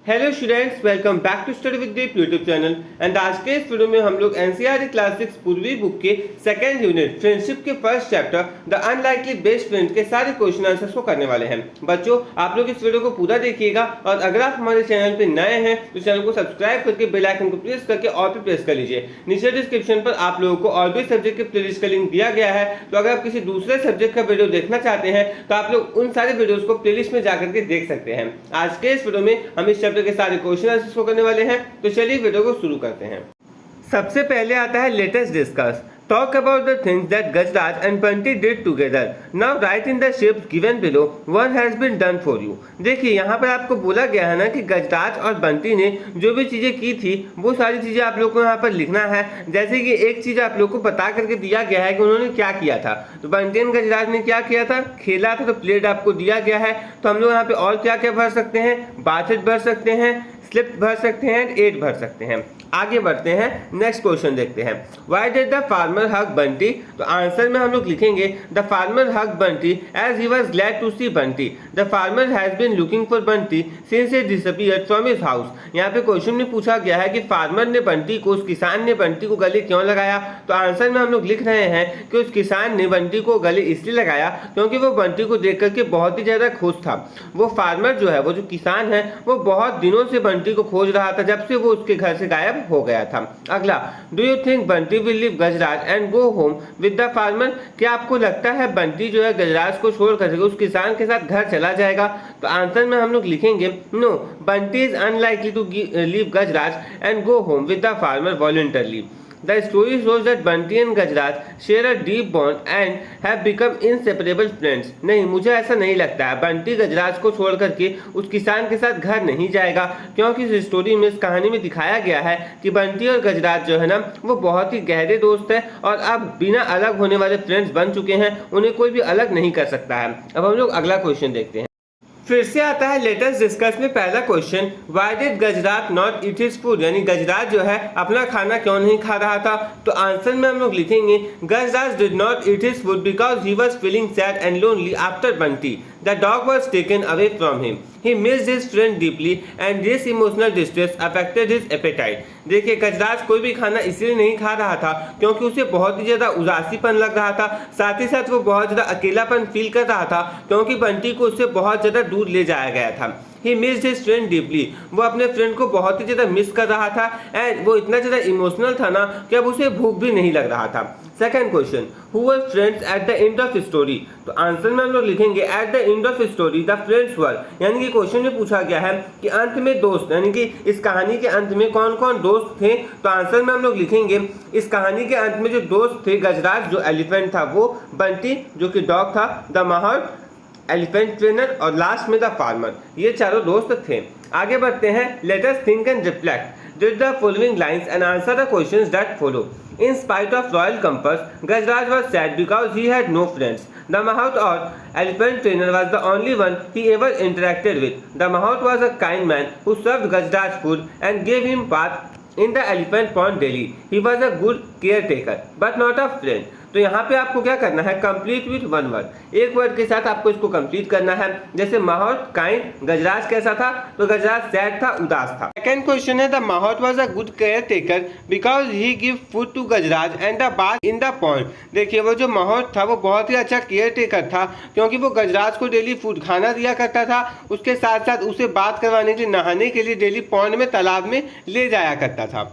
Hello students, welcome back to study with Deep YouTube channel. And आज के इस video में हम लोग एनसीईआरटी क्लास 6 पूर्वी बुक के सेकंड यूनिट फ्रेंडशिप के first chapter the unlikely best friend के सारे क्वेश्चन आंसर्स को करने वाले हैं। बच्चों, आप लोग इस वीडियो को पूरा देखिएगा और अगर आप हमारे चैनल पे नए हैं तो चैनल को सब्सक्राइब करके बेल आइकन को प्रेस करके ऑल पे प्रेस कर लीजिए। नीचे डिस्क्रिप्शन पर आप लोगों को और भी सब्जेक्ट के प्लेलिस्ट का लिंक दिया गया है, तो अगर आप किसी दूसरे सब्जेक्ट का वीडियो देखना चाहते हैं तो आप लोग उन सारे वीडियोस को प्लेलिस्ट में जाकर के देख सकते हैं। आज के इस वीडियो में हम इस चैप्टर के सारे क्वेश्चन आंसर्स को करने वाले हैं, तो चलिए वीडियो को शुरू करते हैं। सबसे पहले आता है latest discuss Talk about the things that Gajraj and Bunty did together. Now write in the shapes given below. One has been done for you. देखिए यहाँ पर आपको बोला गया है ना कि गजराज और बंटी ने जो भी चीजें की थी वो सारी चीजें आप लोग को यहाँ पर लिखना है। जैसे कि एक चीज आप लोग को बता करके दिया गया है कि उन्होंने क्या किया था। तो बंटी और गजराज ने क्या किया था, खेला था, तो प्लेट आपको दिया गया है। तो हम लोग यहाँ पे और क्या क्या भर सकते हैं, बाथेट भर सकते हैं, स्लिप भर सकते हैं, एट भर सकते हैं। आगे बढ़ते हैं, नेक्स्ट क्वेश्चन देखते हैं। Why did the farmer hug Bunty? तो आंसर में हम लोग लिखेंगे The farmer hugged Bunty as he was glad to see Bunty. The farmer has been looking for Bunty since he disappeared from his house. यहाँ पे question में पूछा गया है कि फार्मर ने बंटी को, उस किसान ने बंटी को गले क्यों लगाया। तो आंसर में हम लोग लिख रहे हैं कि उस किसान ने बंटी को गले इसलिए लगाया क्योंकि वो बंटी को देख करके बहुत ही ज्यादा खुश था। वो फार्मर जो है, वो जो किसान है, वो बहुत दिनों से बंटी को खोज रहा था जब से वो उसके घर से गायब हो गया था। अगला, do you think Bunty will leave Gajraj and go home with the farmer? क्या आपको लगता है बंटी जो है गजराज को छोड़ करके उस किसान के साथ घर चला जाएगा? तो आंसर में हम लोग लिखेंगे no, Bunty is unlikely to leave Gajraj and go home with the farmer voluntarily. The story shows that Bunty and Gajraj share a deep bond and have become inseparable friends. नहीं, मुझे ऐसा नहीं लगता है बंटी गजराज को छोड़ करके उस किसान के साथ घर नहीं जाएगा, क्योंकि इस स्टोरी में, इस कहानी में दिखाया गया है कि बंटी और गजराज जो है ना, वो बहुत ही गहरे दोस्त है और अब बिना अलग होने वाले फ्रेंड्स बन चुके हैं। उन्हें कोई भी अलग नहीं कर सकता है। अब हम लोग अगला क्वेश्चन देखते हैं। फिर से आता है लेटेस्ट डिस्कस में पहला question, why did Gajraj not eat his food? यानी गजराज जो है अपना खाना क्यों नहीं खा रहा था। तो आंसर में हम लोग लिखेंगे Gajraj did not eat his food because he was feeling sad and lonely after Bunty. The dog was taken away from him. He missed his friend deeply and this emotional distress affected his appetite. देखिए, गजराज कोई भी खाना इसलिए नहीं खा रहा था क्योंकि उसे बहुत ही ज्यादा उदासीपन लग रहा था। साथ ही साथ वो बहुत ज्यादा अकेलापन फील कर रहा था क्योंकि बंटी को उससे बहुत ज्यादा दूर ले जाया गया था। He missed his friend deeply. वो अपने फ्रेंड को बहुत ही ज्यादा मिस कर रहा था एंड वो इतना ज्यादा इमोशनल था ना कि अब उसे भूख भी नहीं लग रहा था। Second question, who were friends at the end of story? तो आंसर में हम लोग लिखेंगे at the end of story the friends were. यानी कि क्वेश्चन में पूछा गया है कि अंत में दोस्त, यानी कि इस कहानी के अंत में कौन कौन दोस्त थे। तो आंसर में हम लोग लिखेंगे इस कहानी के अंत में जो दोस्त थे, गजराज जो एलिफेंट था, वो बंटी जो कि डॉग था, द माहौट एलिफेंट ट्रेनर और लास्ट में द फार्मर, ये चारों दोस्त थे। आगे बढ़ते हैं, let us think and reflect, read the following lines and answer the questions that follow. In spite of royal compass, Gajraj was sad because he had no friends. The Mahout or elephant trainer was the only one he ever interacted with. The Mahout was a kind man who served Gajraj food and gave him bath in the elephant pond daily. He was a good caretaker, but not a friend. तो यहाँ पे आपको क्या करना है, complete with one word, एक word के साथ आपको इसको कंप्लीट करना है। जैसे माहौट काइंड, गजराज कैसा था, तो गजराज सैड था, उदास था। सेकंड क्वेश्चन है, the mahout was a good care taker because he give food to Gajraj and the bath in the pond. देखिए, वो जो माहौट था वो बहुत ही अच्छा केयर टेकर था क्योंकि वो गजराज को डेली फूड खाना दिया करता था, उसके साथ साथ उसे बात करवाने के लिए, नहाने के लिए डेली पॉन्ड में, तालाब में ले जाया करता था।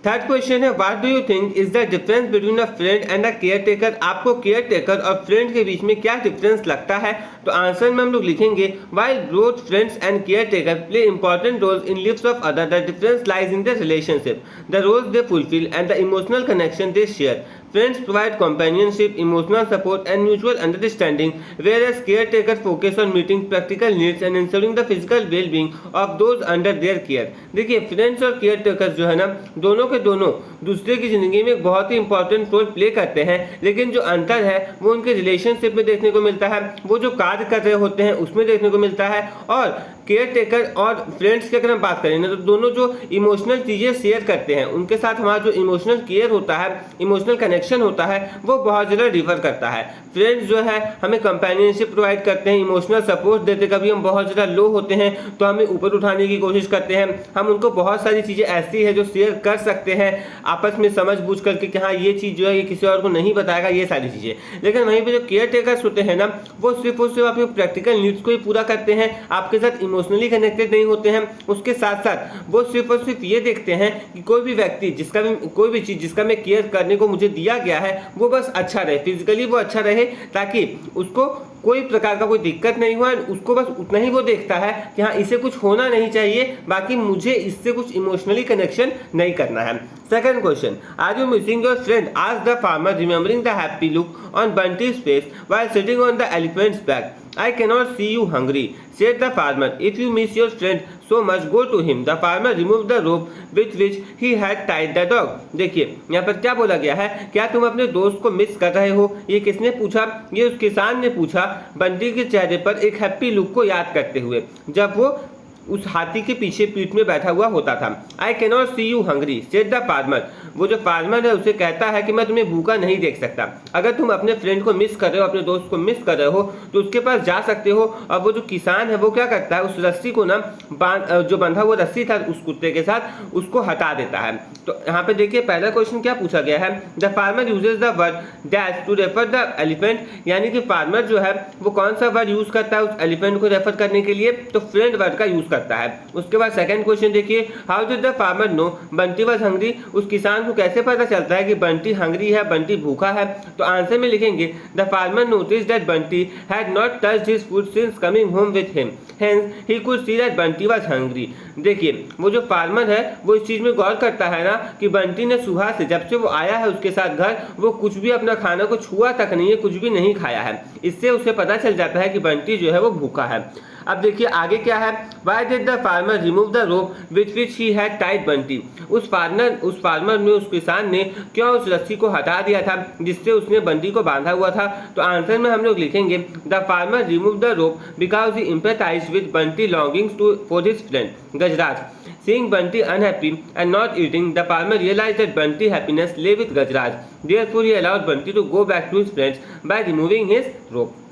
थर्ड क्वेश्चन है, what do you think is the difference between a friend and a care taker? आपको केयर टेकर और फ्रेंड के बीच में क्या डिफरेंस लगता है? तो आंसर में हम लोग लिखेंगे while both friends and caretaker play important roles in lives of other, the difference lies in their relationship, the roles they fulfil and the emotional connection they share. Friends provide companionship, emotional support and mutual understanding, whereas caretakers focus on meeting practical needs and ensuring the physical well-being of those under their care. देखिए, friends और caretakers जो है ना, दोनों के दोनों दूसरे की जिंदगी में एक बहुत ही इंपॉर्टेंट रोल प्ले करते हैं, लेकिन जो अंतर है वो उनके रिलेशनशिप में देखने को मिलता है, वो जो कार्य कर रहे होते हैं उसमें देखने को मिलता है, और केयर टेकर और फ्रेंड्स की अगर हम बात करें ना, तो दोनों जो इमोशनल चीज़ें शेयर करते हैं उनके साथ हमारा जो इमोशनल केयर होता है, इमोशनल कनेक्शन होता है, वो बहुत ज़्यादा डिफर करता है। फ्रेंड्स जो है हमें कंपेनियनशिप प्रोवाइड करते हैं, इमोशनल सपोर्ट देते हैं। कभी हम बहुत ज़्यादा लो होते हैं तो हमें ऊपर उठाने की कोशिश करते हैं। हम उनको बहुत सारी चीज़ें ऐसी है जो शेयर कर सकते हैं आपस में समझ बूझ करके कि हाँ ये चीज़ जो है ये किसी और को नहीं बताएगा, ये सारी चीज़ें। लेकिन वहीं पे जो केयर टेकर्स होते हैं ना, वो सिर्फ और सिर्फ आपके प्रैक्टिकल नीड्स को ही पूरा करते हैं, आपके साथ इमोशनली कनेक्टेड नहीं होते हैं। उसके साथ साथ वो सिर्फ और सिर्फ ये देखते हैं कि कोई भी व्यक्ति जिसका भी कोई भी चीज़ जिसका मैं केयर करने को मुझे दिया गया है वो बस अच्छा रहे, फिजिकली वो अच्छा रहे, ताकि उसको कोई प्रकार का कोई दिक्कत नहीं हुआ। उसको बस उतना ही वो देखता है कि हाँ इसे कुछ होना नहीं चाहिए, बाकी मुझे इससे कुछ इमोशनली कनेक्शन नहीं करना है। Second question, are you missing your friend? Asked the farmer remembering the happy look on Bunty's face while sitting on the elephant's back. I cannot see you hungry, said the farmer. If you miss your friend so much, go to him. The farmer removed the rope with which he had tied the dog. देखिए यहाँ पर क्या बोला गया है, क्या तुम अपने दोस्त को मिस कर रहे हो? ये किसने पूछा? ये उस किसान ने पूछा, बंटी के चेहरे पर एक हैप्पी लुक को याद करते हुए, जब वो उस हाथी के पीछे पीठ में बैठा हुआ होता था। I cannot see you hungry, said the farmer. वो जो फार्मर है उसे कहता है कि मैं तुम्हें भूखा नहीं देख सकता। अगर तुम अपने फ्रेंड को मिस कर रहे हो, अपने दोस्त को मिस कर रहे हो, तो उसके पास जा सकते हो। और वो जो किसान है वो क्या करता है, उस रस्सी को ना जो बंधा हुआ रस्सी था उस कुत्ते के साथ, उसको हटा देता है। तो यहाँ पे देखिए पहला क्वेश्चन क्या पूछा गया है, the farmer uses the word dash to refer the elephant, यानी कि फार्मर जो है वो कौन सा वर्ड यूज करता है उस एलिफेंट को रेफर करने के लिए, तो फ्रेंड वर्ड का यूज करता है। उसके बाद सेकंड क्वेश्चन देखिए, how did the farmer know Bunty was hungry? उस किसान को कैसे पता चलता है कि बंटी हंग्री है, बंटी भूखा है? तो आंसर में लिखेंगे, the farmer notice that Bunty had not touched his food since coming home with him, hence he could see that Bunty was hungry. देखिए वो जो फार्मर है वो इस चीज में गौर करता है ना कि बंटी ने सुबह से जब से वो आया है उसके साथ घर, वो कुछ भी अपना खाना को छुआ तक नहीं है, कुछ भी नहीं खाया है। इससे उसे पता चल जाता है कि बंटी जो है वो भूखा है। अब देखिए आगे क्या है, why did the farmer remove the rope with which he had tied Bunty? उस फार्मर ने, उस किसान ने क्यों उस रस्सी को हटा दिया था जिससे उसने बंटी को बांधा हुआ था? तो आंसर में हम लोग लिखेंगे, the farmer remove the rope because he empathised with Bunty longings to for his friend Gajraj. Seeing Bunty unhappy and not eating, the farmer realized that Bunty's happiness lay with Gajraj. Therefore, he allowed Bunty to go back to his friends by removing his rope.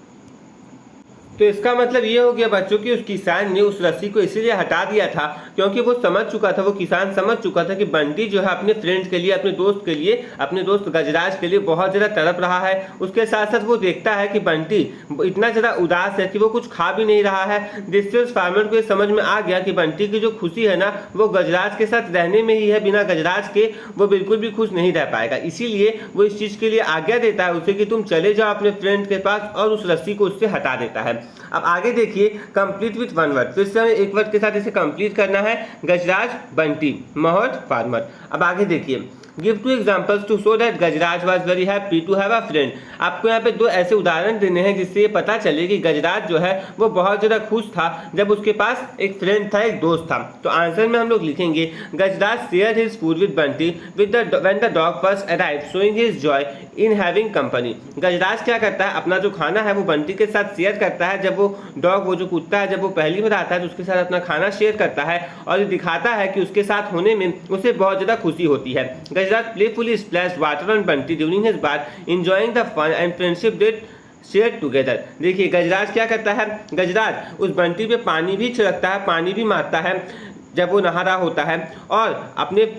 तो इसका मतलब ये हो गया बच्चों कि उस किसान ने उस रस्सी को इसीलिए हटा दिया था क्योंकि वो समझ चुका था, वो किसान समझ चुका था कि बंटी जो है अपने फ्रेंड्स के लिए, अपने दोस्त के लिए, अपने दोस्त गजराज के लिए बहुत ज़्यादा तड़प रहा है। उसके साथ साथ वो देखता है कि बंटी इतना ज़्यादा उदास है कि वो कुछ खा भी नहीं रहा है, जिससे उस फार्मर को ये समझ में आ गया कि बंटी की जो खुशी है ना वो गजराज के साथ रहने में ही है, बिना गजराज के वो बिल्कुल भी खुश नहीं रह पाएगा। इसीलिए वो इस चीज़ के लिए आज्ञा देता है उसे कि तुम चले जाओ अपने फ्रेंड के पास, और उस रस्सी को उससे हटा देता है। अब आगे देखिए, कंप्लीट विथ वन वर्ड, फिर से हमें एक वर्ड के साथ इसे कंप्लीट करना है। गजराज बंटी, महौत फार्मर। अब आगे देखिए, give two examples to show that Gajraj was very happy to have a friend. आपको यहाँ पे दो ऐसे उदाहरण देने हैं जिससे ये पता चले कि गजराज जो है वो बहुत ज़्यादा खुश था जब उसके पास एक फ्रेंड था, एक दोस्त था। तो आंसर में हम लोग लिखेंगे, Gajraj share his food with Bunty with when the dog first arrived, showing his joy in having company. Gajraj क्या करता है, अपना जो खाना है वो बंटी के साथ शेयर करता है। जब वो डॉग, वो जो कुत्ता है, जब वो पहली बार आता है तो उसके साथ अपना खाना शेयर करता है और ये दिखाता है कि उसके साथ होने में उसे बहुत ज़्यादा खुशी होती है। गजराज playfully splashed water on Bunty during his bath, enjoying the fun and friendship they shared together. देखिए गजराज क्या करता है, गजराज उस बंटी पे पानी भी छिड़कता है, पानी भी मारता है जब वो नहा रहा होता है, और अपने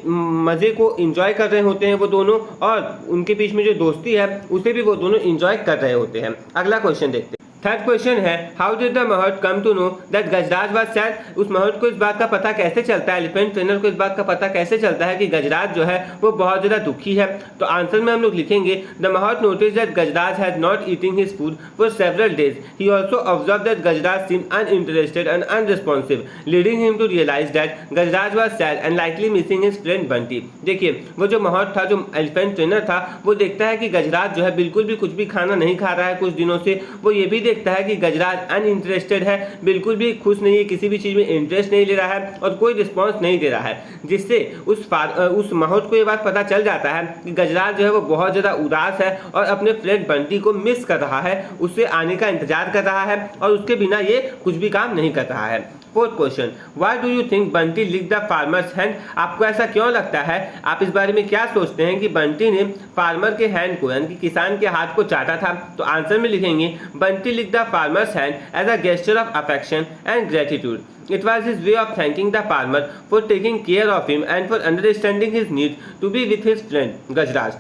मज़े को एंजॉय कर रहे होते हैं वो दोनों, और उनके बीच में जो दोस्ती है उसे भी वो दोनों एंजॉय कर रहे होते हैं। अगला क्वेश्चन देखते हैं। थर्ड क्वेश्चन है, how did the mahout come to know that Gajraj was sad? उस महौत को इस बात का पता कैसे चलता है, एलिफेंट ट्रेनर को इस बात का पता कैसे चलता है कि गजराज जो है वो बहुत ज़्यादा दुखी है? तो आंसर में हम लोग लिखेंगे, the mahout notice that Gajraj has not eating his food for several days. He also observe that Gajraj seem uninterested and unresponsive, leading him to realise that Gajraj was sad and likely missing his friend Bunty. देखिए वो जो महौत था, जो elephant trainer था, वो देखता है कि गजराज जो है बिल्कुल भी कुछ भी खाना नहीं खा रहा है कुछ दिनों से। वो ये भी देखता है कि गजराज अनइंटरेस्टेड है, बिल्कुल भी खुश नहीं है, किसी भी चीज़ में इंटरेस्ट नहीं ले रहा है और कोई रिस्पॉन्स नहीं दे रहा है, जिससे उस महौत को ये बात पता चल जाता है कि गजराज जो है वो बहुत ज़्यादा उदास है और अपने फ्रेंड बंटी को मिस कर रहा है, उससे आने का इंतजार कर रहा है और उसके बिना ये कुछ भी काम नहीं कर रहा है। Fourth question, why do you think Bunty lick the farmer's hand? आपको ऐसा क्यों लगता है, आप इस बारे में क्या सोचते हैं कि बंटी ने फार्मर के हैंड को यानी कि किसान के हाथ को चाटा था? तो आंसर में लिखेंगे Bunty lick the farmer's hand as a gesture of affection and gratitude. It was his way of thanking the farmer for taking care of him and for understanding his need to be with his friend Gajraj.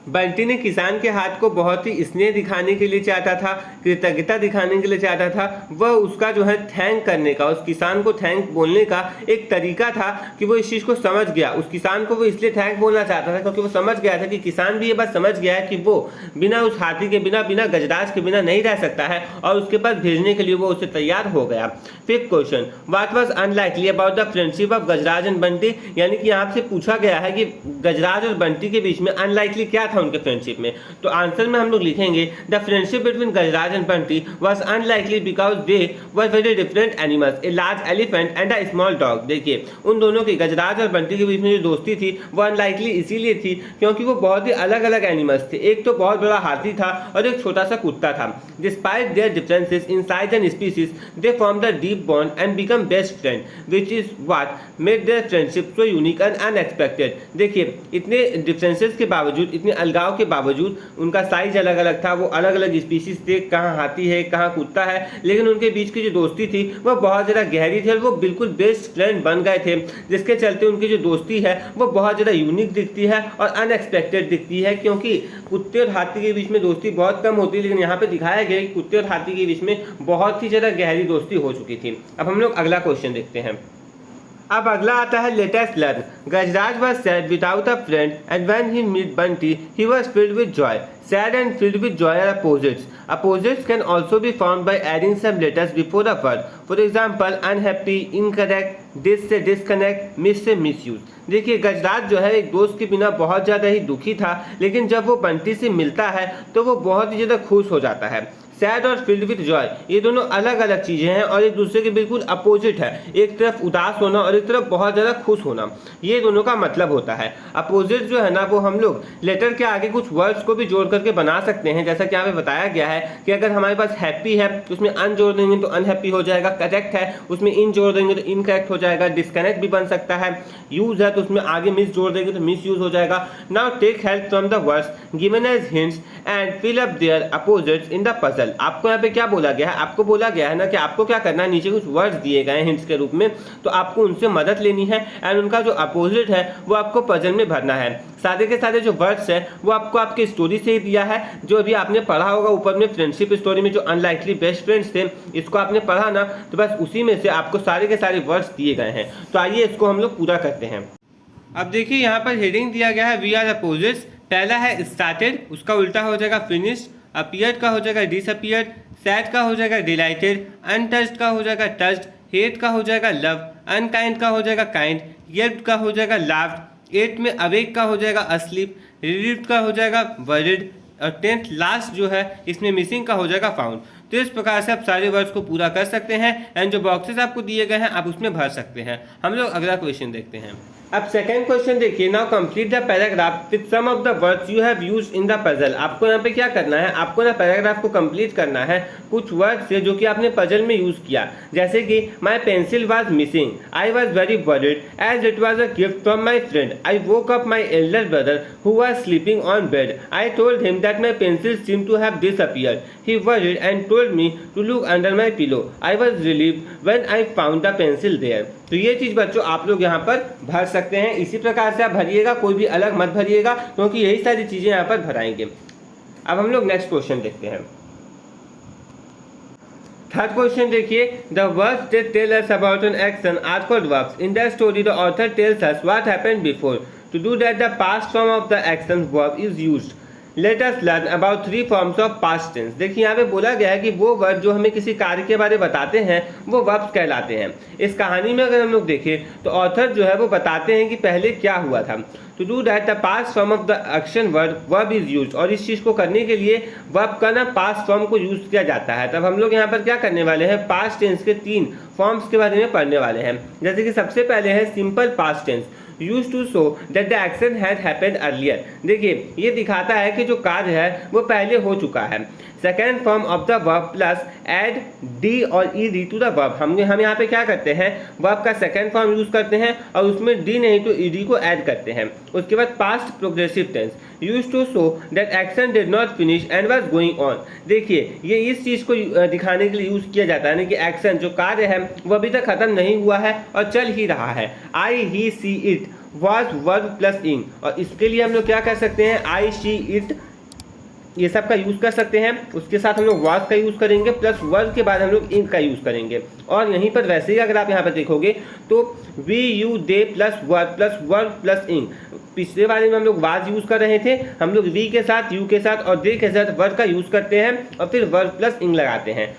Bunty ने किसान के हाथ को बहुत ही स्नेह दिखाने के लिए चाहता था, कृतज्ञता दिखाने के लिए चाहता था. वह उसका जो है थैंक करने का, उस किसान को थैंक बोलने का एक तरीका था कि वो इस चीज़ को समझ गया. उस किसान को वो इसलिए थैंक बोलना चाहता था क्योंकि वो समझ गया था कि किसान भी ये बात समझ गया है कि वो बिना उस हाथी के बिना गजराज के बिना नहीं रह सकता है और उसके पास भेजने के लिए वो उससे तैयार हो गया. Fifth question, what was unlikely about the friendship of Gajraj and Bunty? यानी कि यहाँ से पूछा गया है कि गजराज और बंटी के बीच में अनलाइकली क्या था उनके फ्रेंडशिप में. तो आंसर में हम लोग लिखेंगे the friendship between Gajraj and Bunty was unlikely because they were very different animals, a large elephant and a small dog. देखिए उन दोनों की, गजराज और बंटी के बीच में जो दोस्ती थी वो अनलाइकली इसीलिए थी क्योंकि वो बहुत ही अलग अलग एनिमल्स थे. एक तो बहुत बड़ा हाथी था और एक छोटा सा कुत्ता था. Despite there differences in size and species they form the deep bond and become best friend which is what made their friendship so unique and unexpected. देखिए इतने डिफरेंसेस के बावजूद, इतने अलगाव के बावजूद, उनका साइज अलग अलग था, वो अलग अलग स्पीसीज थे, कहाँ हाथी है कहाँ कुत्ता है, लेकिन उनके बीच की जो दोस्ती थी वो बहुत ज़्यादा गहरी थी और वो बिल्कुल बेस्ट फ्रेंड बन गए थे, जिसके चलते उनकी जो दोस्ती है वो बहुत ज़्यादा यूनिक दिखती है और अनएक्सपेक्टेड दिखती है. क्योंकि कुत्ते और हाथी के बीच में दोस्ती बहुत कम होती है, लेकिन यहाँ पे दिखाया गया कि कुत्ते और हाथी के बीच में बहुत ही ज़्यादा गहरी दोस्ती हो चुकी थी. अब हम लोग अगला क्वेश्चन देखते हैं. अब अगला आता है latest learn. Gajraj was sad without a friend and when he met Bunty he was filled with joy. Sad and filled with joy are opposites. Opposites can also be formed by adding some letters before a word. For example, unhappy, incorrect, dis से disconnect, miss से misuse. देखिए गजराज जो है एक दोस्त के बिना बहुत ज़्यादा ही दुखी था, लेकिन जब वो बंटी से मिलता है तो वो बहुत ही ज़्यादा खुश हो जाता है. सैड और फील्ड विथ जॉय ये दोनों अलग अलग चीज़ें हैं और एक दूसरे के बिल्कुल अपोजिट है. एक तरफ उदास होना और एक तरफ बहुत ज़्यादा खुश होना, ये दोनों का मतलब होता है. अपोजिट जो है ना वो हम लोग लेटर के आगे कुछ वर्ड्स को भी जोड़ करके बना सकते हैं. जैसा कि यहाँ पे बताया गया है कि अगर हमारे पास हैप्पी है तो उसमें अन जोड़ देंगे तो अनहैप्पी हो जाएगा. करेक्ट है उसमें इन जोड़ देंगे तो इनकरेक्ट हो जाएगा. डिस्कनेक्ट भी बन सकता है. यूज है तो उसमें आगे मिस जोड़ देंगे तो मिस यूज हो जाएगा. Now take help from the words given as hints and fill up their opposites in the puzzle. आपको यहाँ पे क्या बोला गया है, आपको बोला गया है ना कि आपको क्या करना है, नीचे कुछ वर्ड्स दिए गए हैं हिंट्स के रूप में, तो आपको उनसे मदद लेनी है एंड उनका जो अपोजिट है वो आपको पजल में भरना है. सारे के सारे जो वर्ड्स है वो आपको आपकी स्टोरी से ही दिया है, जो अभी आपने पढ़ा होगा ऊपर में फ्रेंडशिप स्टोरी में जो अनलाइकली बेस्ट फ्रेंड्स थे, इसको आपने पढ़ा ना, तो बस उसी में से आपको सारे के सारे वर्ड्स दिए गए हैं. तो आइए इसको हम लोग पूरा करते हैं. अब देखिए यहाँ पर हेडिंग दिया गया है वी आर अपोजिट्स. पहला है स्टार्टेड, उसका उल्टा हो जाएगा फिनिश्ड. अपीयर्ड का हो जाएगा डिसअपीयर्ड. सैड का हो जाएगा डिलाइटेड. अनटच्ड का हो जाएगा टच्ड. हेट का हो जाएगा लव. अनकाइंड का हो जाएगा काइंड. येल्ड का हो जाएगा लाफ्ड. एट में अवेक का हो जाएगा अस्लीप. रिलीव्ड का हो जाएगा वरिड. और टेंथ लास्ट जो है इसमें मिसिंग का हो जाएगा फाउंड. तो इस प्रकार से आप सारे वर्ड्स को पूरा कर सकते हैं एंड जो बॉक्सेस आपको दिए गए हैं आप उसमें भर सकते हैं. हम लोग अगला क्वेश्चन देखते हैं. अब सेकंड क्वेश्चन देखिए. Now complete the paragraph with some of the words you have used in the puzzle. आपको यहाँ पे क्या करना है, आपको ना पैराग्राफ को कंप्लीट करना है कुछ वर्ड से जो कि आपने पजल में यूज किया. जैसे कि my pencil was missing, I was very worried as it was a gift from my friend, I woke up my elder brother who was sleeping on bed, I told him that my pencil seem to have disappeared, he worried and told me to look under my pillow, I was relieved when I found the pencil there. तो ये चीज़ बच्चों आप लोग यहाँ पर भर सकते हैं. इसी प्रकार से आप भरिएगा, कोई भी अलग मत भरिएगा क्योंकि यही सारी चीज़ें यहाँ पर भराएंगे. अब हम लोग नेक्स्ट क्वेश्चन देखते हैं. थर्ड क्वेश्चन देखिए. The words that tell us about an action are called verbs. In the story the author tells us what happened before. To do that the past form of the action verb is used. Let us learn about 3 forms of past tense. देखिए यहाँ पे बोला गया है कि वो word जो हमें किसी कार्य के बारे में बताते हैं वो वर्ब्स कहलाते हैं. इस कहानी में अगर हम लोग देखें तो ऑथर जो है वो बताते हैं कि पहले क्या हुआ था. To do that the past form of the action verb is use. और इस चीज़ को करने के लिए वर्ब का ना पास्ट फॉर्म को यूज किया जाता है. तब हम लोग यहाँ पर क्या करने वाले हैं, पास्ट टेंस के 3 फॉर्म्स के बारे में पढ़ने वाले हैं। जैसे कि सबसे पहले है simple past tense, use to show that the action had happened earlier. देखिए ये दिखाता है कि जो कार्य है वो पहले हो चुका है। Second form of the verb plus ed D और E D to the verb. हम यहाँ पे क्या करते हैं, वर्ब का सेकेंड फॉर्म यूज करते हैं और उसमें डी नहीं तो ई डी को ऐड करते हैं। उसके बाद past progressive tense, use to show that action did not finish and was going on. देखिए ये इस चीज़ को दिखाने के लिए यूज किया जाता है ना कि एक्शन जो कार्य है वो अभी तक खत्म नहीं हुआ है और चल ही रहा है। I he she it was verb plus ing, और इसके लिए हम लोग क्या कर सकते हैं, आई शी इट ये सब का यूज़ कर सकते हैं। उसके साथ हम लोग वाज का यूज़ करेंगे प्लस वर्ब के बाद हम लोग इन का यूज़ करेंगे। और यहीं पर वैसे ही अगर आप यहाँ पर देखोगे तो we you they plus verb plus ing. पिछले वाले में हम लोग वाज यूज़ कर रहे थे, हम लोग वी के साथ, यू के साथ और दे के साथ वर्ब का यूज़ करते हैं और फिर वर्ब प्लस इन लगाते हैं।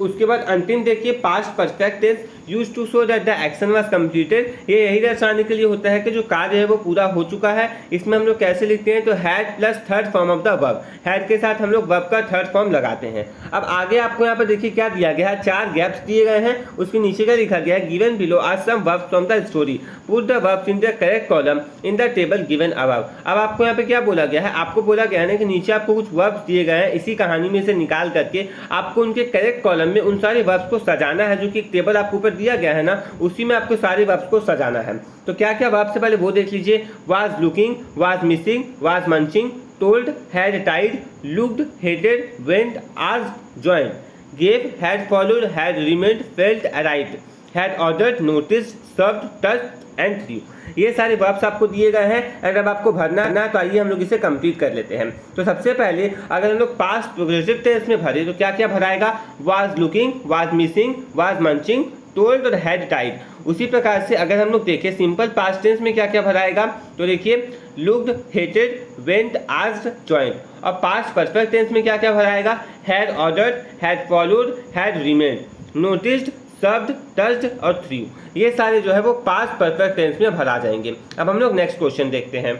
उसके बाद अंतिम देखिए past perfect tense, use to show that the action was completed. ये यही दर्शाने के लिए होता है कि जो कार्य है वो पूरा हो चुका है। इसमें हम लोग कैसे लिखते हैं, तो had plus third form of the verb, had के साथ हम लोग वर्ब का थर्ड फॉर्म लगाते हैं। अब आगे आपको यहाँ पर देखिए क्या दिया गया है, 4 गैप्स दिए गए हैं। उसके नीचे क्या लिखा गया है, given below are some verbs from the story, put the verbs in the correct column in the table given above. अब आपको यहाँ पे क्या बोला गया है, आपको बोला गया है ना कि नीचे आपको कुछ वर्ब्स दिए गए हैं, इसी कहानी में से निकाल करके आपको उनके करेक्ट कॉलम में उन सारे वर्ब्स को सजाना है। जो कि एक टेबल आपको ऊपर दिया गया है ना, उसी में आपको सारे वर्ब्स को सजाना है। तो क्या क्या वर्ब से पहले वो देख लीजिए, was looking, was missing, was munching, told, had tied, looked, hated, went, asked, joined, gave, had followed, had remained, felt, arrived, had ordered, noticed, served, touched and threw. ये सारे वर्ब्स आपको दिए गए हैं। अगर अब आपको भरना है तो आइए हम लोग इसे कंप्लीट कर लेते हैं। तो सबसे पहले अगर हम लोग पास्ट प्रोग्रेसिव टेंस में भरे तो क्या क्या भराएगा, was looking, was missing, was munching, told और हैड टाइड। उसी प्रकार से अगर हम लोग देखें सिंपल पास्ट टेंस में क्या क्या भराएगा, तो देखिए looked, hated, went, asked, joined. और पास्ट परफेक्ट टेंस में क्या क्या भराएगा, had ordered, had followed, had remained, noticed, served, touched और थ्रू। ये सारे जो है वो पास्ट परफेक्ट टेंस में भरा जाएंगे। अब हम लोग नेक्स्ट क्वेश्चन देखते हैं।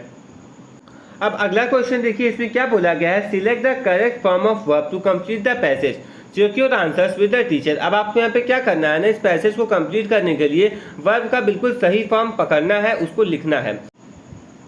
अब अगला क्वेश्चन देखिए, इसमें क्या बोला गया है, select the correct form of verb to complete the passage, check your answers with the teacher. अब आपको यहाँ पे क्या करना है ना, इस पैसेज को कंप्लीट करने के लिए वर्ब का बिल्कुल सही फॉर्म पकड़ना है, उसको लिखना है।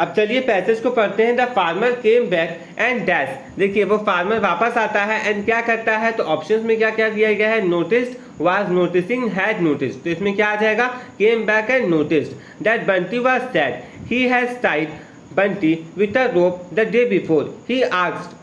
अब चलिए पैसेज को पढ़ते हैं। The farmer came back and dash. देखिए वो फार्मर वापस आता है एंड क्या करता है, तो ऑप्शंस में क्या क्या दिया गया है, noticed, was noticing, had noticed. तो इसमें क्या आ जाएगा, came back and noticed that Bunty was sad, he has Tide Bunty with a rope the day before, he asked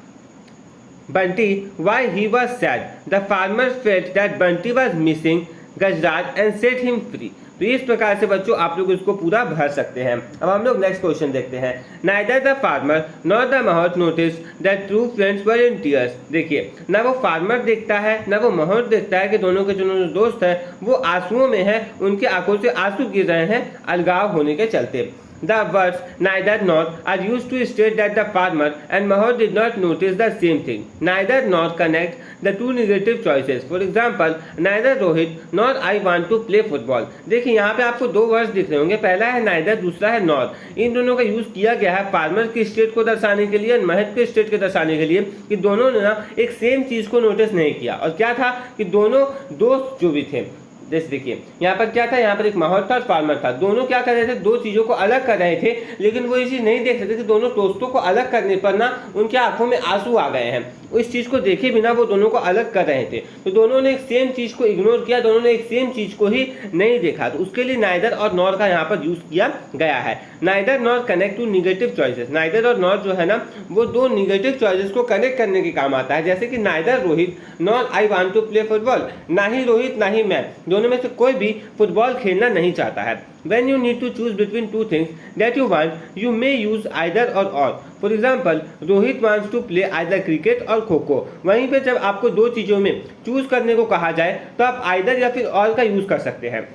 Bunty why he was sad. The farmer felt that Bunty was missing Gajraj and set him free. तो इस प्रकार से बच्चों आप लोग इसको पूरा भर सकते हैं। अब हम लोग नेक्स्ट क्वेश्चन देखते हैं। Neither the farmer nor the Mahot noticed that true friends were in tears. देखिए ना वो फार्मर देखता है ना वो महौत देखता है कि दोनों के जो दोस्त हैं वो आंसुओं में हैं, उनकी आंखों से आंसू गिर रहे हैं अलगाव होने के चलते। The words neither nor are used to state that the farmer and Mahot did not notice the same thing. Neither nor connect the two negative choices. For example, neither Rohit nor I want to play football. देखिए यहाँ पे आपको 2 words दिख रहे होंगे, पहला है neither, दूसरा है nor। इन दोनों का यूज किया गया है फार्मर की स्टेट को दर्शाने के लिए और महत के स्टेट को दर्शाने के लिए कि दोनों ने ना एक सेम चीज को नोटिस नहीं किया। और क्या था कि दोनों दोस्त जो भी थे, जैसे देखिए यहाँ पर क्या था, यहाँ पर एक महौत था और फार्मर था, दोनों क्या कर रहे थे, 2 चीज़ों को अलग कर रहे थे, लेकिन वो ये चीज़ नहीं देख सकते कि दोनों दोस्तों को अलग करने पर ना उनके आंखों में आंसू आ गए हैं। इस चीज़ को देखे बिना वो दोनों को अलग कर रहे थे, तो दोनों ने एक सेम चीज़ को इग्नोर किया, दोनों ने एक सेम चीज़ को ही नहीं देखा। तो उसके लिए नाइदर और नॉर का यहाँ पर यूज किया गया है। Neither nor connect two negative choices. Neither और नॉर जो है ना वो 2 निगेटिव चॉइसेस को कनेक्ट करने के काम आता है। जैसे कि neither Rohit nor I want to play football, ना ही रोहित ना ही मैं, दोनों में से कोई भी फुटबॉल खेलना नहीं चाहता है। When you need to choose between 2 things that you want, you may use either or. For example, Rohit wants to play either cricket और खो-खो। वहीं पे जब आपको 2 चीज़ों में चूज करने को कहा जाए तो आप either या फिर और का यूज कर सकते हैं।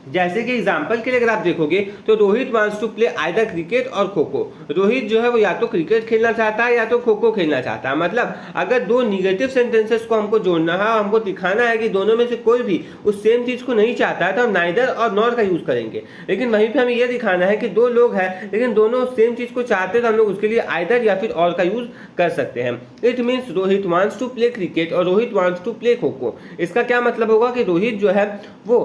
जैसे कि एग्जाम्पल के लिए अगर आप देखोगे तो Rohit wants to play either cricket और खो खो। रोहित जो है वो या तो क्रिकेट खेलना चाहता है या तो खो खो खेलना चाहता है। मतलब अगर दो निगेटिव सेंटेंसेस को हमको जोड़ना है, हमको दिखाना है कि दोनों में से कोई भी उस सेम चीज को नहीं चाहता है, तो हम नाइदर और नॉर का यूज करेंगे। लेकिन वहीं पर हमें यह दिखाना है कि दो लोग हैं लेकिन दोनों सेम चीज को चाहते हैं, तो हम लोग उसके लिए आइदर या फिर और का यूज कर सकते हैं। It means Rohit wants to play cricket और Rohit wants to play kho kho. इसका क्या मतलब होगा कि रोहित जो है वो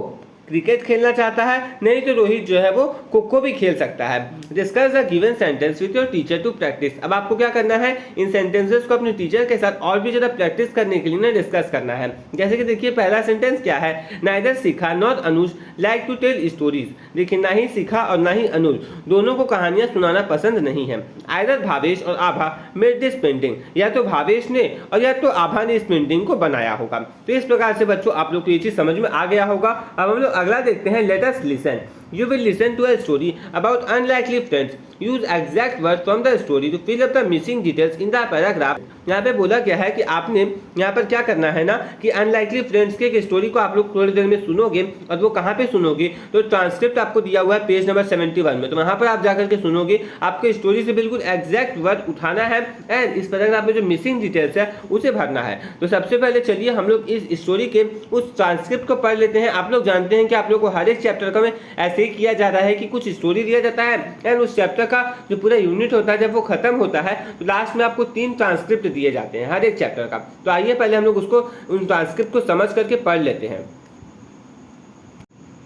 क्रिकेट खेलना चाहता है, नहीं तो रोहित जो है वो खो खो भी खेल सकता है। Discuss the given sentence with your teacher to practice. अब आपको क्या करना है, इन सेंटेंसेस को अपने टीचर के साथ और भी ज़्यादा प्रैक्टिस करने के लिए ना डिस्कस करना है। जैसे कि देखिए पहला सेंटेंस क्या है, neither Shikha nor Anuj like to tell stories. देखिए ना ही शिखा और ना ही अनुज दोनों को कहानियां सुनाना पसंद नहीं है। आइदर भावेश और आभा मेड दिस पेंटिंग। या तो भावेश ने और या तो आभा ने इस पेंटिंग को बनाया होगा। तो इस प्रकार से बच्चों आप लोग को ये चीज़ समझ में आ गया होगा। अब हम लोग अगला देखते हैं, let us listen. You will listen to a story about unlikely friends. Use exact words from the story to fill up the missing details in the paragraph. यहाँ पे बोला गया है कि आपने यहाँ पर क्या करना है ना कि अनलाइकली फ्रेंड्स के एक स्टोरी को आप लोग थोड़ी देर में सुनोगे। और वो कहाँ पे सुनोगे, तो ट्रांसक्रिप्ट आपको दिया हुआ है पेज नंबर 71 में, तो वहाँ पर आप जाकर के सुनोगे। आपको स्टोरी से बिल्कुल एग्जैक्ट वर्ड उठाना है एंड इस पैराग्राफ में जो मिसिंग डिटेल्स है उसे भरना है। तो सबसे पहले चलिए हम लोग इस स्टोरी के उस ट्रांसक्रिप्ट को पढ़ लेते हैं। आप लोग जानते हैं कि आप लोग को हर एक चैप्टर का में ऐसे ही किया जा रहा है कि कुछ स्टोरी दिया जाता है एंड उस चैप्टर का जो पूरा यूनिट होता है जब वो खत्म होता है तो लास्ट में आपको 3 ट्रांसक्रिप्ट दिए जाते हैं हर एक चैप्टर का। तो आइए पहले हम लोग उसको उन ट्रांसक्रिप्ट को समझ करके पढ़ लेते हैं।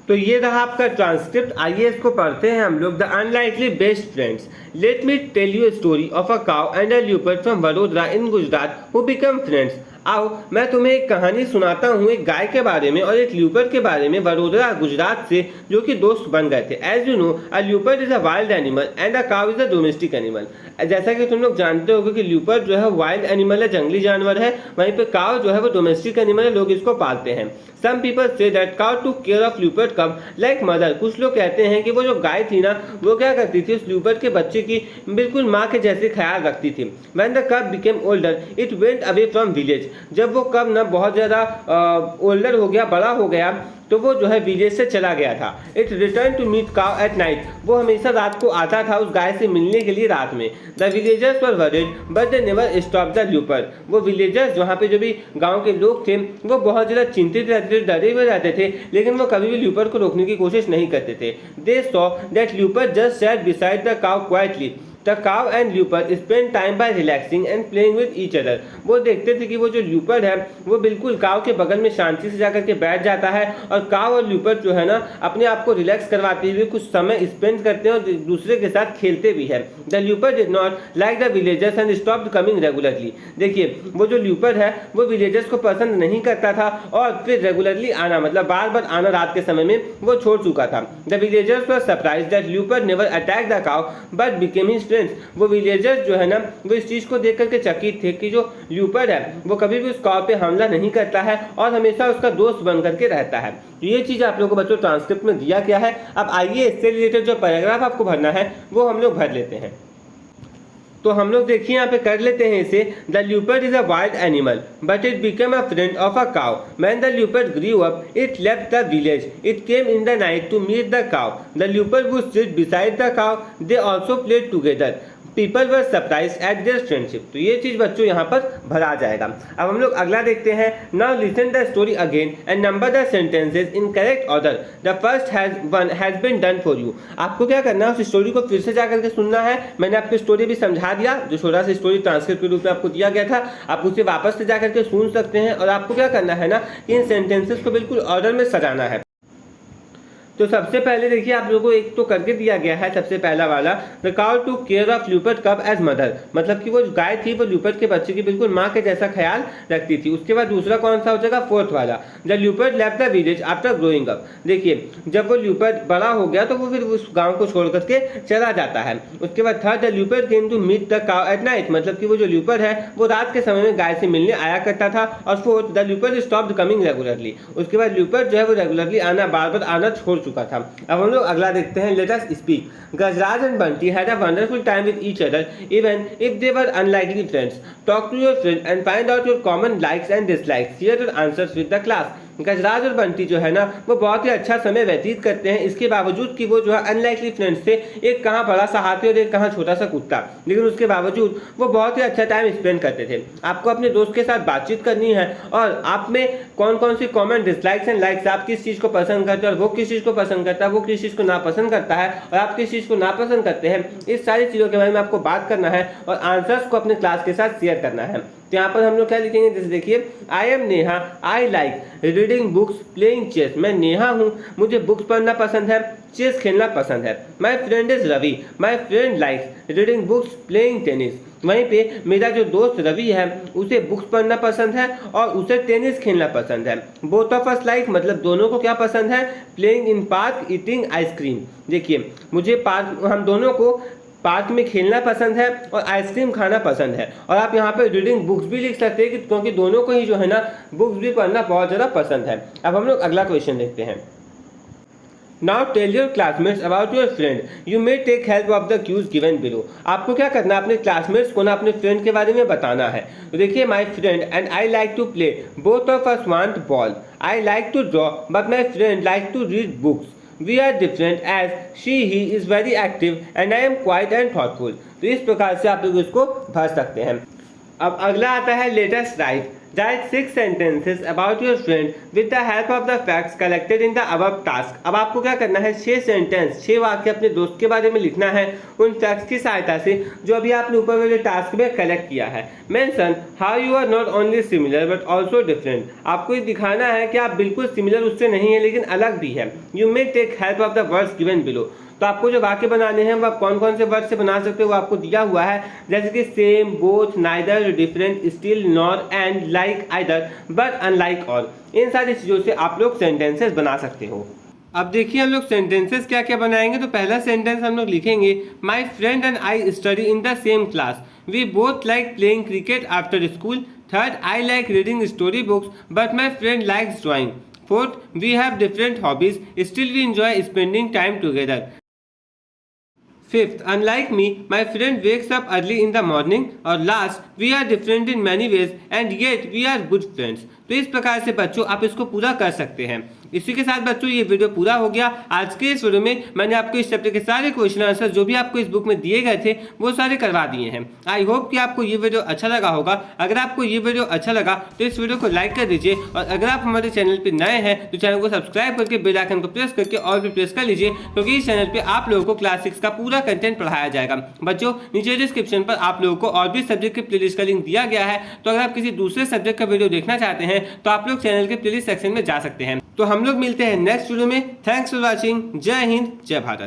तो ये रहा आपका ट्रांसक्रिप्ट, आइए इसको पढ़ते हैं हम लोग। The unlikely best friends, let me tell you story of a cow and a leopard from Vadodara in Gujarat who become friends. आओ मैं तुम्हें एक कहानी सुनाता हूँ एक गाय के बारे में और एक ल्यूपर्ड के बारे में, वडोदरा गुजरात से, जो कि दोस्त बन गए थे। As you know a leopard is a wild animal and a cow is a domestic animal. जैसा कि तुम लोग जानते होगे कि ल्यूपर्ड जो है वाइल्ड एनिमल है, जंगली जानवर है, वहीं पे काउ जो है वो डोमेस्टिक एनिमल है, लोग इसको पालते हैं। Some people say that cow took care of leopard cub like mother. कुछ लोग कहते हैं कि वो जो गाय थी ना वो क्या करती थी, उस ल्यूपर्ड के बच्चे की बिल्कुल माँ के जैसे ख्याल रखती थी। व्हेन द कब became older it went away from village. जब वो कब ना बहुत ज़्यादा ओल्डर हो गया, बड़ा हो गया, तो वो जो है विलेज से चला गया था। It return to meet cow at night. वो हमेशा रात को आता था उस गाय से मिलने के लिए रात में। The villagers were worried but they never stop the leopard. वो विलेजर्स वहाँ पे जो भी गांव के लोग थे वो बहुत ज़्यादा चिंतित रहते थे, डरे हुए रहते थे, लेकिन वो कभी भी ल्यूपर्ड को रोकने की कोशिश नहीं करते थे। They saw that leopard just sat beside the cow quietly. The cow and leopard spend time by relaxing and playing with each other. वो देखते थे कि वो जो ल्यूपर्ड है वो बिल्कुल काव के बगल में शांति से जाकर के बैठ जाता है और काव और ल्यूपर्ड जो है ना अपने आप को रिलैक्स करवाते हुए कुछ समय स्पेंड करते हैं और दूसरे के साथ खेलते भी है। The leopard did not like the villagers and stopped coming regularly. देखिए वो जो ल्यूपर्ड है वो विलेजर्स को पसंद नहीं करता था और फिर रेगुलरली आना मतलब बार बार आना रात के समय में वो छोड़ चुका था। The villagers were surprised that leopard never attack the cow but became his friends. वो विलेजर्स जो है ना वो इस चीज को देख करके चकित थे कि जो ल्यूपर्ड है वो कभी भी उस काव पे हमला नहीं करता है और हमेशा उसका दोस्त बन करके रहता है। तो ये चीज आप लोगों को बच्चों ट्रांसक्रिप्ट में दिया गया है। अब आइए इससे रिलेटेड जो पैराग्राफ आपको भरना है वो हम लोग भर लेते हैं। तो हम लोग देखिए यहाँ पे कर लेते हैं इसे। The leopard is a wild animal but it became a friend of a cow. When the leopard grew up it left the village. It came in the night to meet the cow. The leopard would sit beside the cow. They also played together. People were surprise at their friendship. तो ये चीज बच्चों यहाँ पर भरा जाएगा। अब हम लोग अगला देखते हैं। Now listen the story again and number the sentences in correct order. The first has been done for you. आपको क्या करना है, उस स्टोरी को फिर से जाकर के सुनना है। मैंने आपको स्टोरी भी समझा दिया, जो छोटा सा स्टोरी ट्रांसक्रिप्ट के रूप में आपको दिया गया था, आप उसे वापस से जाकर के सुन सकते हैं। और आपको क्या करना है ना, इन सेंटेंसेस को बिल्कुल ऑर्डर में सजाना है। तो सबसे पहले देखिए आप लोगों को एक तो करके दिया गया है, सबसे पहला वाला, the cow took care of leopard cub as mother. मतलब कि वो गाय थी वो ल्यूपर्ड के बच्चे की बिल्कुल माँ के जैसा ख्याल रखती थी। उसके बाद दूसरा कौन सा हो जाएगा, फोर्थ वाला, the leopard left the village after growing up. देखिए जब वो ल्यूपर्ड बड़ा हो गया तो वो फिर उस गाँव को छोड़ करके चला जाता है। उसके बाद third, the leopard came to meet the cow at night. मतलब कि वो जो ल्यूपर्ड है वो रात के समय में गाय से मिलने आया करता था। और fourth, the leopard stopped coming regularly. उसके बाद ल्यूपर्ड जो है वो रेगुलरली आना बार बार आना छोड़ चुका था। अब हम लोग अगला देखते हैं। Let us speak. Gajraj and Bunty had a wonderful time with each other even if they were unlikely friends. Talk to your friend and find out your common likes and dislikes. Share your answers with the class. Gajraj और बंटी जो है ना वो बहुत ही अच्छा समय व्यतीत करते हैं, इसके बावजूद कि वो जो है अनलाइकली फ्रेंड्स थे, एक कहाँ बड़ा सा हाथी और एक कहाँ छोटा सा कुत्ता, लेकिन उसके बावजूद वो बहुत ही अच्छा टाइम स्पेंड करते थे। आपको अपने दोस्त के साथ बातचीत करनी है और आप में कौन कौन सी कॉमन डिसलाइक्स एंड लाइक्स, आप किस चीज़ को पसंद करते हैं और वो किस चीज़ को पसंद करता है, वो किस चीज़ को नापसंद करता है और आप किस चीज़ को नापसंद करते हैं, इस सारी चीज़ों के बारे में आपको बात करना है और आंसर्स को अपने क्लास के साथ शेयर करना है। तो यहाँ पर हम लोग क्या लिखेंगे, जैसे देखिए, I am Neha, I like reading books, playing chess. मैं नेहा हूँ, मुझे बुक्स पढ़ना पसंद है, चेस खेलना पसंद है। My friend is Ravi, my friend likes reading books, playing tennis. वहीं पे मेरा जो दोस्त रवि है उसे बुक्स पढ़ना पसंद है और उसे टेनिस खेलना पसंद है। बोथ ऑफ अस लाइक, मतलब दोनों को क्या पसंद है, playing in park, eating ice cream. देखिए, मुझे पार्क, हम दोनों को पार्क में खेलना पसंद है और आइसक्रीम खाना पसंद है। और आप यहाँ पे रीडिंग बुक्स भी लिख सकते हैं क्योंकि दोनों को ही जो है ना बुक्स भी पढ़ना बहुत ज़्यादा पसंद है। अब हम लोग अगला क्वेश्चन देखते हैं। Now tell your classmates about your friend, you may take help of the cues given below. आपको क्या करना है, अपने क्लासमेट्स को ना अपने फ्रेंड के बारे में बताना है। तो देखिए, my friend and I like to play, both of us want ball, I like to draw but my friend like to read books, we are different as he is very active and I am quite and thoughtful. तो इस प्रकार से आप लोग इसको भर सकते हैं। अब अगला आता है let us right 6 sentences about your friend with the help of the facts collected in the above task। अब आपको क्या करना है, 6 सेंटेंस, 6 वाक्य अपने दोस्त के बारे में लिखना है उन फैक्ट्स की सहायता से जो अभी आपने ऊपर वाले टास्क में कलेक्ट किया है। Mention how you are not only similar but also different. आपको ये दिखाना है कि आप बिल्कुल सिमिलर उससे नहीं है लेकिन अलग भी है। You may take help of the words given below. तो आपको जो वाक्य बनाने हैं वो आप कौन कौन से वर्ड से बना सकते हो वो आपको दिया हुआ है, जैसे कि same, both, neither, different, still, nor, and, like, either, but, unlike, all. इन सारी चीज़ों से आप लोग सेंटेंसेस बना सकते हो। अब देखिए हम लोग सेंटेंसेस क्या क्या बनाएंगे। तो पहला सेंटेंस हम लोग लिखेंगे, my friend and I study in the same class, we both like playing cricket after school. Third, I like reading story books but my friend likes drawing. Fourth, we have different hobbies, still we enjoy spending time together. Fifth, unlike me, my friend wakes up early in the morning. और last, we are different in many ways and yet we are good friends। तो इस प्रकार से बच्चों आप इसको पूरा कर सकते हैं। इसी के साथ बच्चों ये वीडियो पूरा हो गया। आज के इस वीडियो में मैंने आपको इस चैप्टर के सारे क्वेश्चन आंसर जो भी आपको इस बुक में दिए गए थे वो सारे करवा दिए हैं। आई होप कि आपको ये वीडियो अच्छा लगा होगा। अगर आपको ये वीडियो अच्छा लगा तो इस वीडियो को लाइक कर दीजिए और अगर आप हमारे चैनल पर नए हैं तो चैनल को सब्सक्राइब करके बेल आइकन को प्रेस करके और भी प्रेस कर लीजिए क्योंकि इस चैनल पर आप लोगों को क्लास 6 का पूरा कंटेंट पढ़ाया जाएगा। बच्चों नीचे डिस्क्रिप्शन पर आप लोगों को और भी सब्जेक्ट के प्लेलिस्ट का लिंक दिया गया है, तो अगर आप किसी दूसरे सब्जेक्ट का वीडियो देखना चाहते हैं तो आप लोग चैनल के प्लेलिस्ट सेक्शन में जा सकते हैं। तो हम लोग मिलते हैं नेक्स्ट वीडियो में। Thanks for watching. जय हिंद, जय भारत।